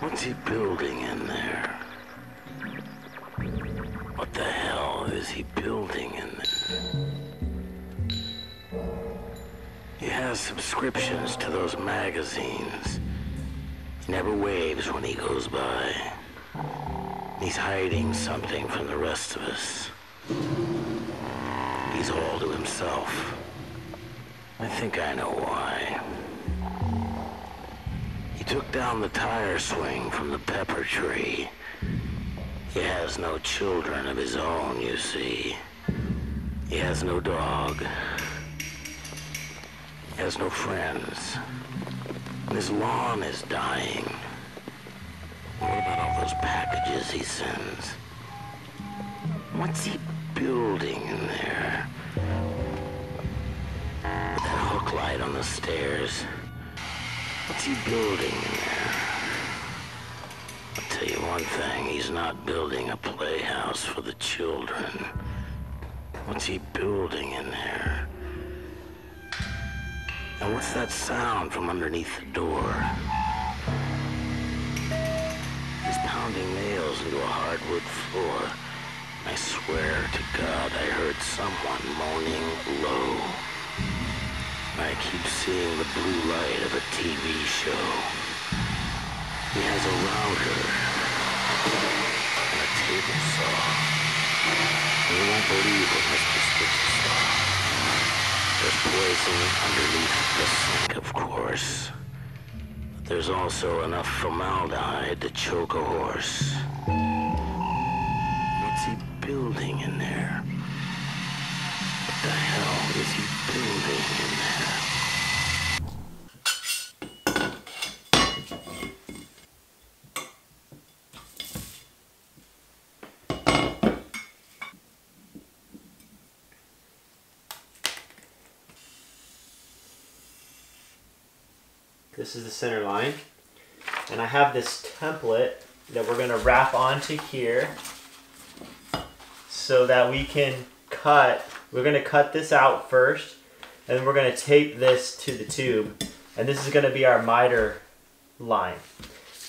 What's he building in there? What the hell is he building in there? He has subscriptions to those magazines. He never waves when he goes by. He's hiding something from the rest of us. He's all to himself. I think I know why. He took down the tire swing from the pepper tree. He has no children of his own, you see. He has no dog. He has no friends. And his lawn is dying. What about all those packages he sends? What's he building in there? With that hook light on the stairs. What's he building in there? I'll tell you one thing, he's not building a playhouse for the children. What's he building in there? And what's that sound from underneath the door? He's pounding nails into a hardwood floor. I swear to God I heard someone moaning low. I keep seeing the blue light of a TV show. He has a router and a table saw. You won't believe what Mr. Stitches saw. There's poison underneath the sink, of course. But there's also enough formaldehyde to choke a horse. What's he building in there? What the hell is he building in there? This is the center line. And I have this template that we're going to wrap onto here so that we can cut. We're going to cut this out first, and then we're going to tape this to the tube. And this is going to be our miter line.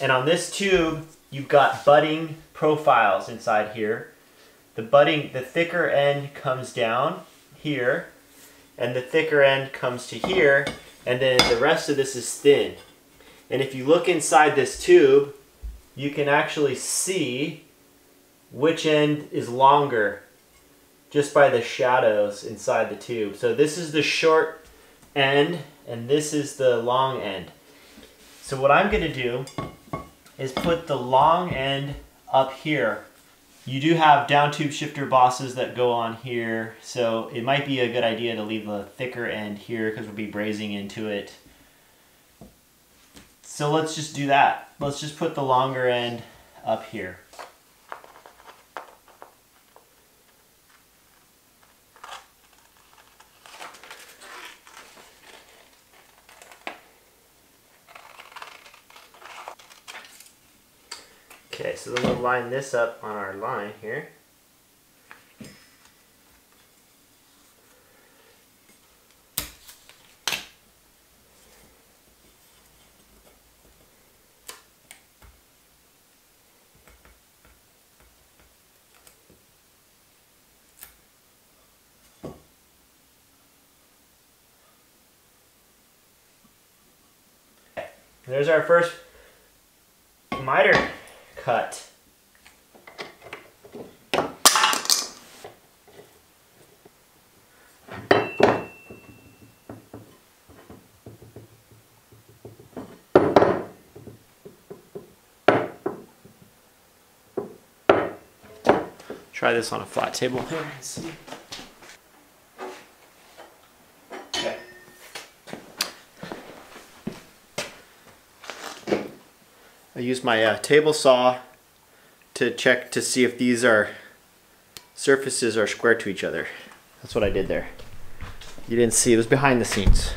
And on this tube, you've got butting profiles inside here. The thicker end comes down here, and the thicker end comes to here, and then the rest of this is thin. And if you look inside this tube, you can actually see which end is longer just by the shadows inside the tube. So this is the short end, and this is the long end. So what I'm going to do is put the long end up here. You do have downtube shifter bosses that go on here, so it might be a good idea to leave the thicker end here because we'll be brazing into it. So let's just do that. Let's just put the longer end up here. Okay, so then we'll line this up on our line here. There's our first miter cut. Try this on a flat table here and see. Okay. I use my table saw to check to see if these surfaces are square to each other. That's what I did there. You didn't see, it was behind the scenes.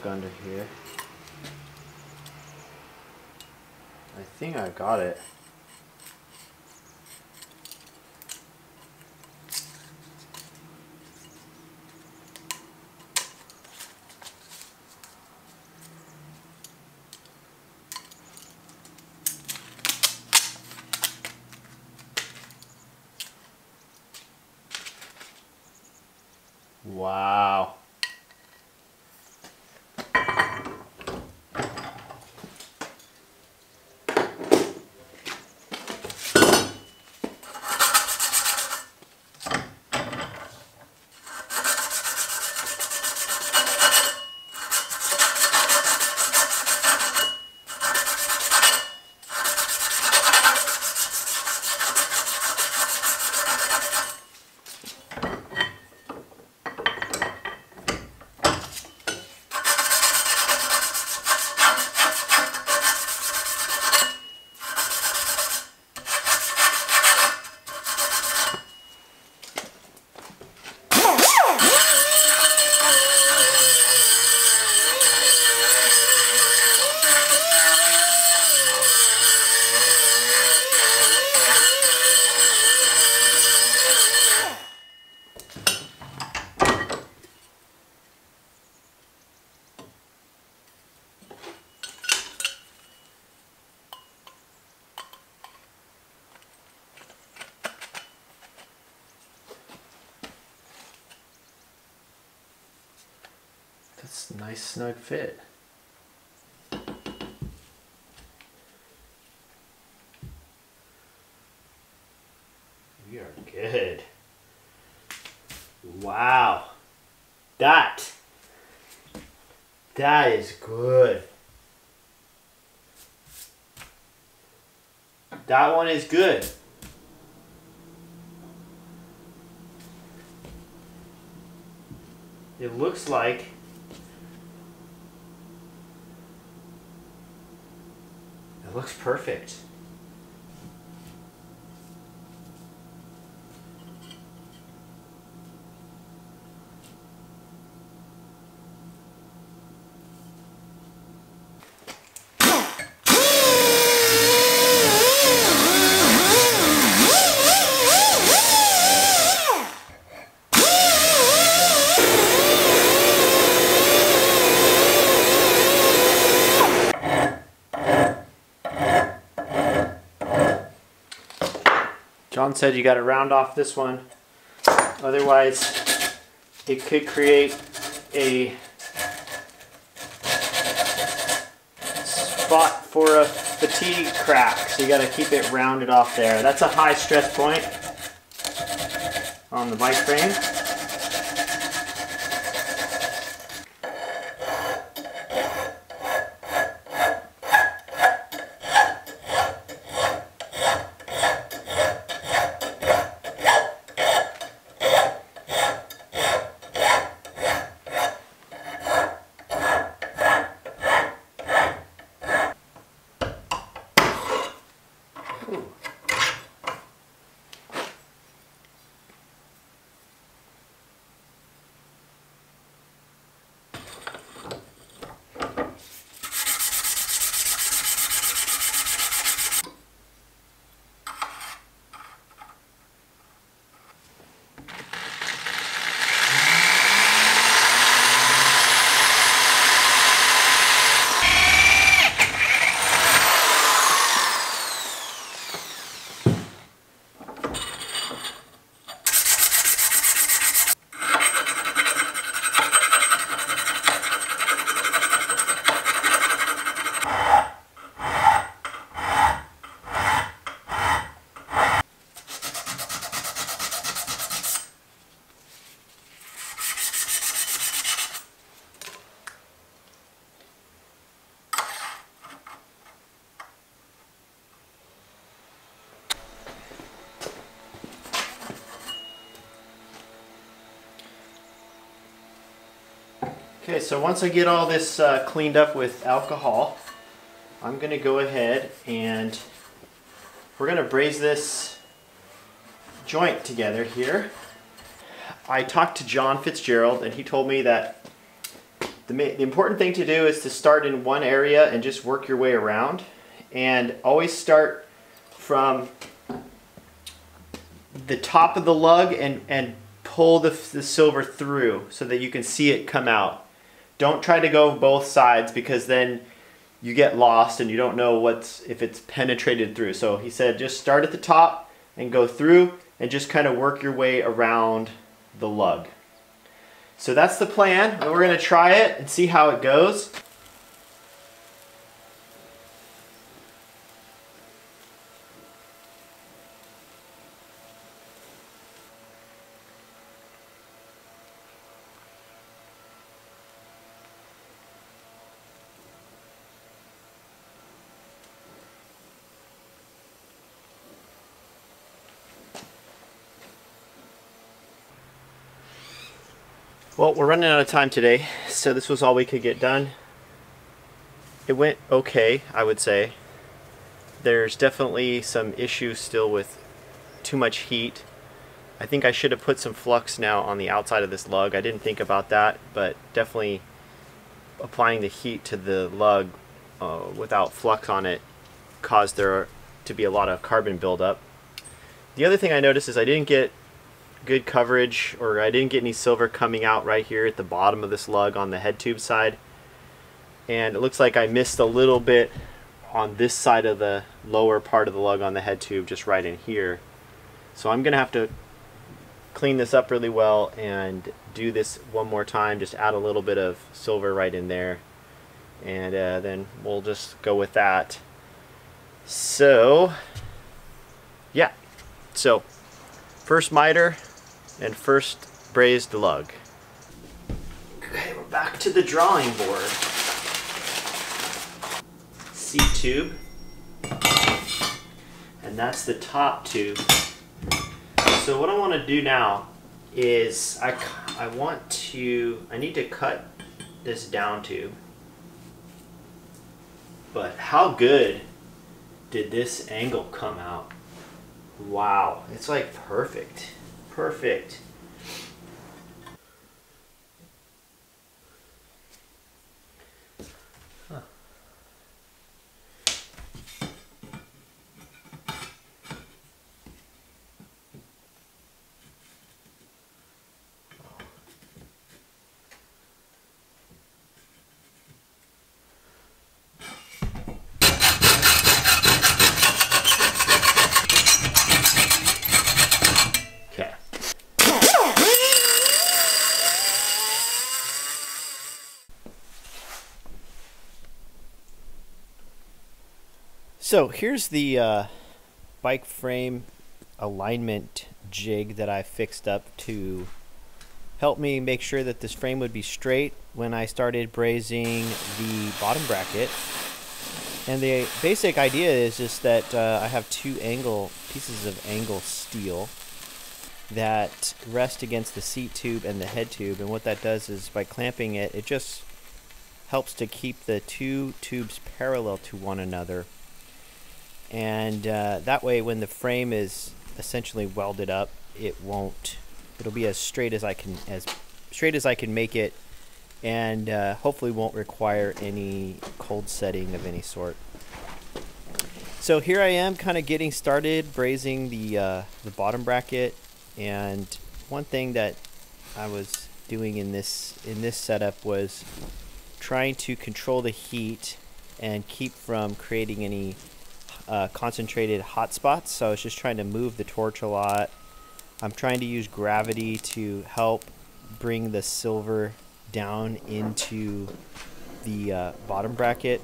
Under here. I think I got it. Wow. That's a nice snug fit. We are good. Wow. That is good. That one is good. It looks like it looks perfect. John said you got to round off this one, otherwise it could create a spot for a fatigue crack, so you got to keep it rounded off there. That's a high stress point on the bike frame. Okay, so once I get all this cleaned up with alcohol, I'm going to go ahead and we're going to braise this joint together here. I talked to John Fitzgerald and he told me that the important thing to do is to start in one area and just work your way around, and always start from the top of the lug and pull the silver through so that you can see it come out. Don't try to go both sides because then you get lost and you don't know if it's penetrated through. So he said just start at the top and go through and just kind of work your way around the lug. So that's the plan, and we're going to try it and see how it goes. Well, we're running out of time today, so this was all we could get done. It went okay, I would say. There's definitely some issues still with too much heat. I think I should have put some flux now on the outside of this lug. I didn't think about that, but definitely applying the heat to the lug without flux on it caused there to be a lot of carbon buildup. The other thing I noticed is I didn't get good coverage, or I didn't get any silver coming out right here at the bottom of this lug on the head tube side, and it looks like I missed a little bit on this side of the lower part of the lug on the head tube, just right in here. So I'm gonna have to clean this up really well and do this one more time, just add a little bit of silver right in there, and then we'll just go with that. So yeah, so first miter and first brazed lug. Okay, we're back to the drawing board. Seat tube, and that's the top tube. So what I want to do now is I need to cut this down tube. But how good did this angle come out? Wow, it's like perfect. Perfect. Huh. So here's the bike frame alignment jig that I fixed up to help me make sure that this frame would be straight when I started brazing the bottom bracket. And the basic idea is just that I have two pieces of angle steel that rest against the seat tube and the head tube, and what that does is by clamping it, it just helps to keep the two tubes parallel to one another. And that way when the frame is essentially welded up, it'll be as straight as I can make it, and hopefully won't require any cold setting of any sort. So here I am kind of getting started brazing the bottom bracket, and one thing that I was doing in this setup was trying to control the heat and keep from creating any concentrated hot spots. So I was just trying to move the torch a lot. I'm trying to use gravity to help bring the silver down into the bottom bracket,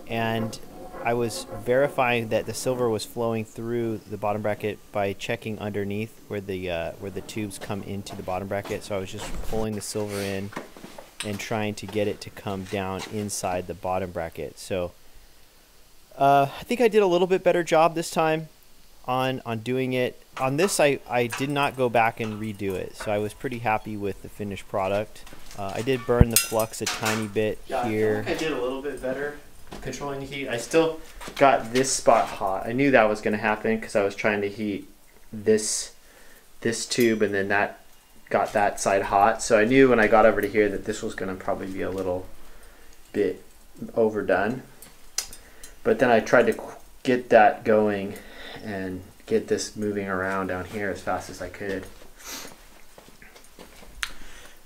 and I was verifying that the silver was flowing through the bottom bracket by checking underneath where the tubes come into the bottom bracket. So I was just pulling the silver in and trying to get it to come down inside the bottom bracket. So I think I did a little bit better job this time on doing it. On this, I did not go back and redo it, so I was pretty happy with the finished product. I did burn the flux a tiny bit here. I feel like I did a little bit better controlling the heat. I still got this spot hot. I knew that was going to happen because I was trying to heat this tube, and then that got that side hot. So I knew when I got over to here that this was going to probably be a little bit overdone. But then I tried to get that going and get this moving around down here as fast as I could.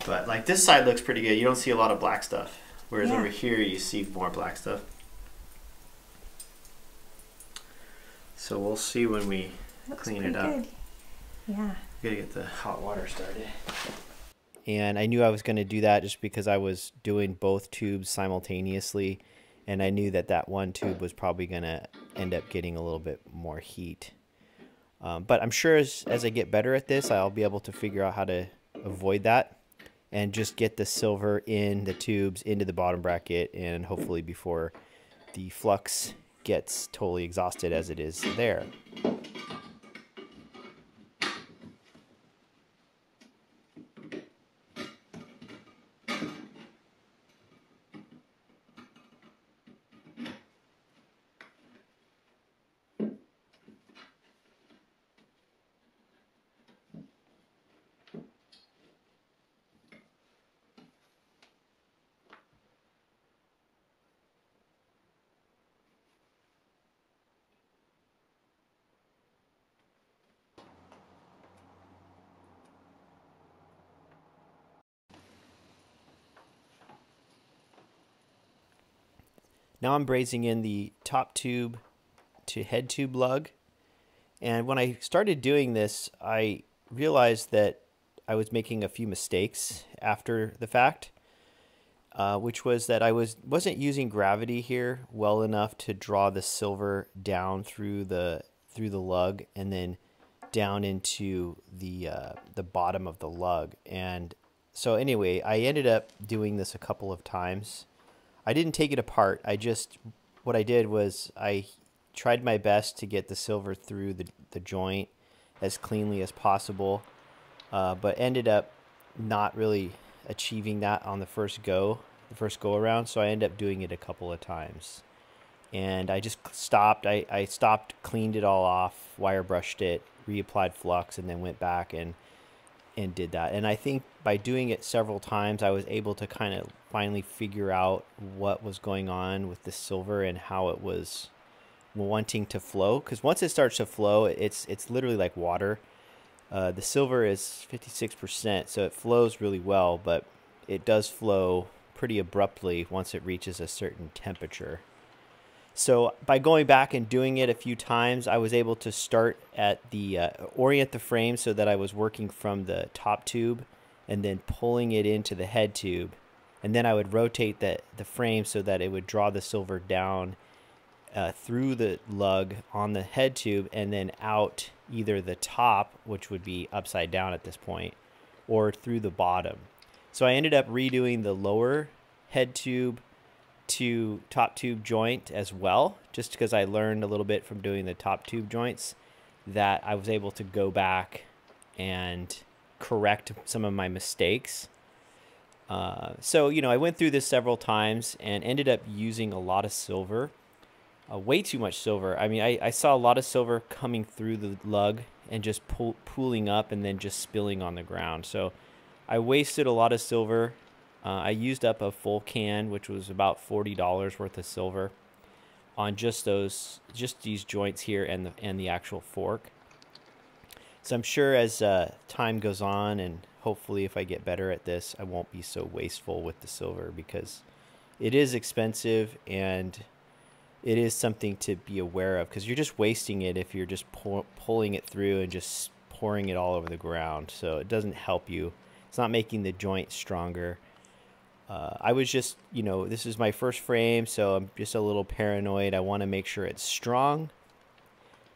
But like this side looks pretty good. You don't see a lot of black stuff. Whereas over here you see more black stuff. So we'll see when we clean it up. Good. Yeah. Gotta get the hot water started. And I knew I was going to do that just because I was doing both tubes simultaneously. And I knew that that one tube was probably going to end up getting a little bit more heat. But I'm sure as I get better at this, I'll be able to figure out how to avoid that and just get the silver in the tubes into the bottom bracket, and hopefully before the flux gets totally exhausted as it is there. Now I'm brazing in the top tube to head tube lug. And when I started doing this, I realized that I was making a few mistakes after the fact, which was that I wasn't using gravity here well enough to draw the silver down through the lug and then down into the bottom of the lug. And so anyway, I ended up doing this a couple of times. I didn't take it apart. What I did was I tried my best to get the silver through the joint as cleanly as possible, but ended up not really achieving that on the first go around. So I ended up doing it a couple of times, and I just stopped. I stopped, cleaned it all off, wire brushed it, reapplied flux, and then went back and did that. And I think by doing it several times, I was able to kind of finally figure out what was going on with the silver and how it was wanting to flow. Because once it starts to flow, it's literally like water. The silver is 56%, so it flows really well, but it does flow pretty abruptly once it reaches a certain temperature. So by going back and doing it a few times, I was able to start at the orient the frame so that I was working from the top tube and then pulling it into the head tube. And then I would rotate the frame so that it would draw the silver down through the lug on the head tube and then out either the top, which would be upside down at this point, or through the bottom. So I ended up redoing the lower head tube to top tube joint as well, just because I learned a little bit from doing the top tube joints that I was able to go back and correct some of my mistakes. So, I went through this several times and ended up using a lot of silver, way too much silver. I mean, I saw a lot of silver coming through the lug and just pooling up and then just spilling on the ground. So I wasted a lot of silver. I used up a full can, which was about $40 worth of silver on just these joints here and the actual fork. So I'm sure as time goes on, and hopefully if I get better at this, I won't be so wasteful with the silver, because it is expensive and it is something to be aware of, because you're just wasting it if you're just pulling it through and just pouring it all over the ground. So it doesn't help you. It's not making the joint stronger. I was just, this is my first frame, so I'm just a little paranoid. I want to make sure it's strong,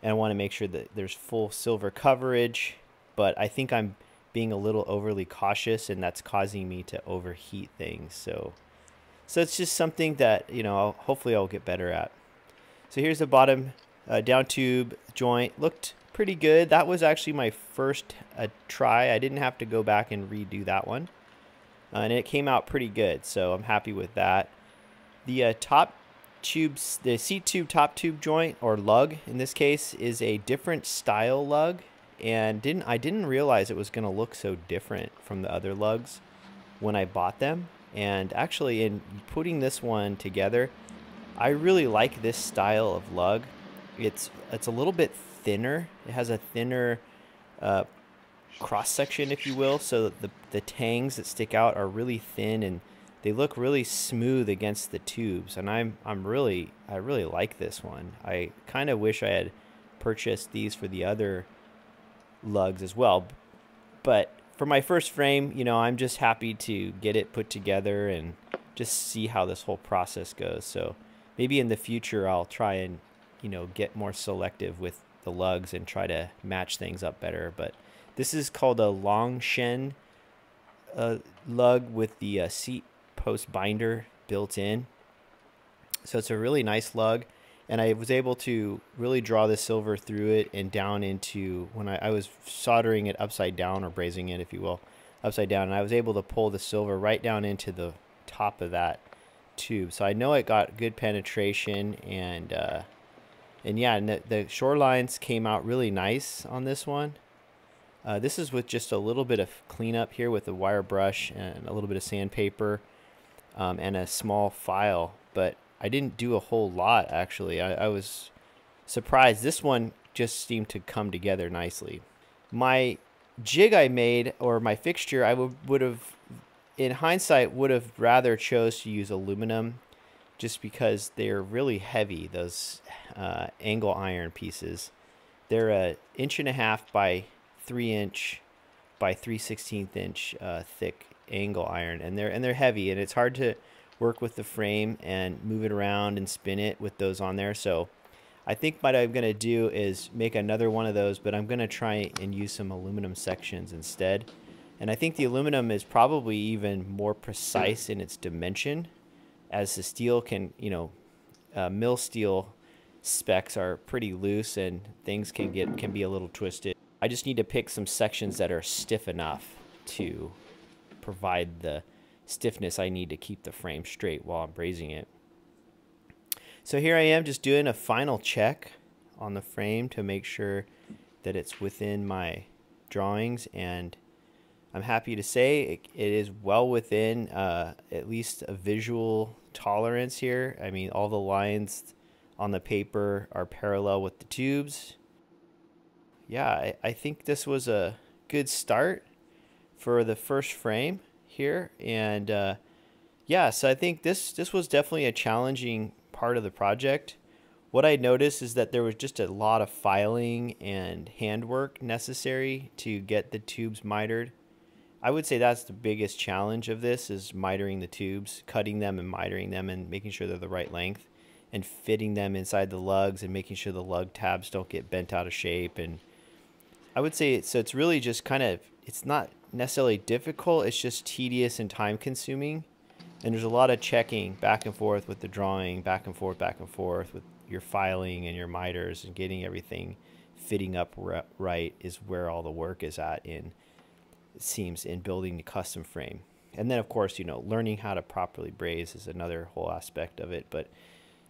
and I want to make sure that there's full silver coverage, but I think I'm being a little overly cautious, and that's causing me to overheat things. So it's just something that, hopefully I'll get better at. So here's the bottom down tube joint. Looked pretty good. That was actually my first try. I didn't have to go back and redo that one. and it came out pretty good, so I'm happy with that. The top tubes, the seat tube top tube joint, or lug in this case, is a different style lug, and I didn't realize it was going to look so different from the other lugs when I bought them. And actually, in putting this one together, I really like this style of lug. It's a little bit thinner. It has a thinner cross section, if you will, so that the tangs that stick out are really thin and they look really smooth against the tubes. And I really like this one. I kind of wish I had purchased these for the other lugs as well, but for my first frame, you know, I'm just happy to get it put together and just see how this whole process goes. So maybe in the future I'll try and, you know, get more selective with the lugs and try to match things up better. But this is called a long Shen lug with the seat post binder built in. So it's a really nice lug, and I was able to really draw the silver through it and down into, when I was soldering it upside down, or brazing it, if you will, upside down, and I was able to pull the silver right down into the top of that tube. So I know it got good penetration, and yeah, and the shorelines came out really nice on this one. This is with just a little bit of cleanup here with a wire brush and a little bit of sandpaper and a small file, but I didn't do a whole lot, actually. I was surprised. This one just seemed to come together nicely. My jig I made, or my fixture, I would have, in hindsight, would have rather chose to use aluminum, just because they're really heavy, those angle iron pieces. They're 1.5 inch by 3 inch by 3/16 inch thick angle iron, and they're heavy, and it's hard to work with the frame and move it around and spin it with those on there. So I think what I'm going to do is make another one of those, but I'm going to try and use some aluminum sections instead. And I think the aluminum is probably even more precise in its dimension, as the steel can, you know, mill steel specs are pretty loose and things can be a little twisted. I just need to pick some sections that are stiff enough to provide the stiffness I need to keep the frame straight while I'm brazing it. So here I am just doing a final check on the frame to make sure that it's within my drawings, and I'm happy to say it is well within at least a visual tolerance here. I mean, all the lines on the paper are parallel with the tubes. Yeah, I think this was a good start for the first frame here, and yeah, so I think this was definitely a challenging part of the project. What I noticed is that there was just a lot of filing and handwork necessary to get the tubes mitered. I would say that's the biggest challenge of this, is mitering the tubes, cutting them and mitering them and making sure they're the right length, and fitting them inside the lugs and making sure the lug tabs don't get bent out of shape. And I would say it's really just kind of, it's not necessarily difficult, it's just tedious and time consuming. And there's a lot of checking back and forth with the drawing, back and forth with your filing and your miters, and getting everything fitting up right is where all the work is at, in, it seems, in building the custom frame. And then of course, you know, learning how to properly braze is another whole aspect of it. But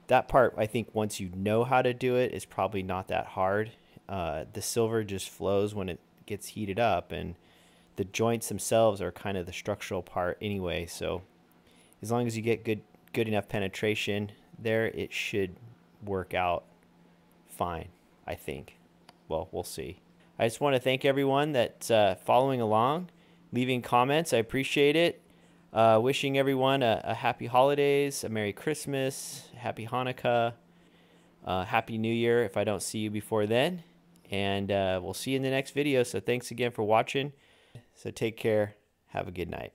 that part, I think once you know how to do it, is probably not that hard. The silver just flows when it gets heated up, and the joints themselves are kind of the structural part anyway. So as long as you get good enough penetration there, it should work out fine, I think. Well, we'll see. I just want to thank everyone that's following along, leaving comments. I appreciate it. Wishing everyone a happy holidays, a Merry Christmas, Happy Hanukkah, Happy New Year if I don't see you before then. And we'll see you in the next video. So thanks again for watching. So take care. Have a good night.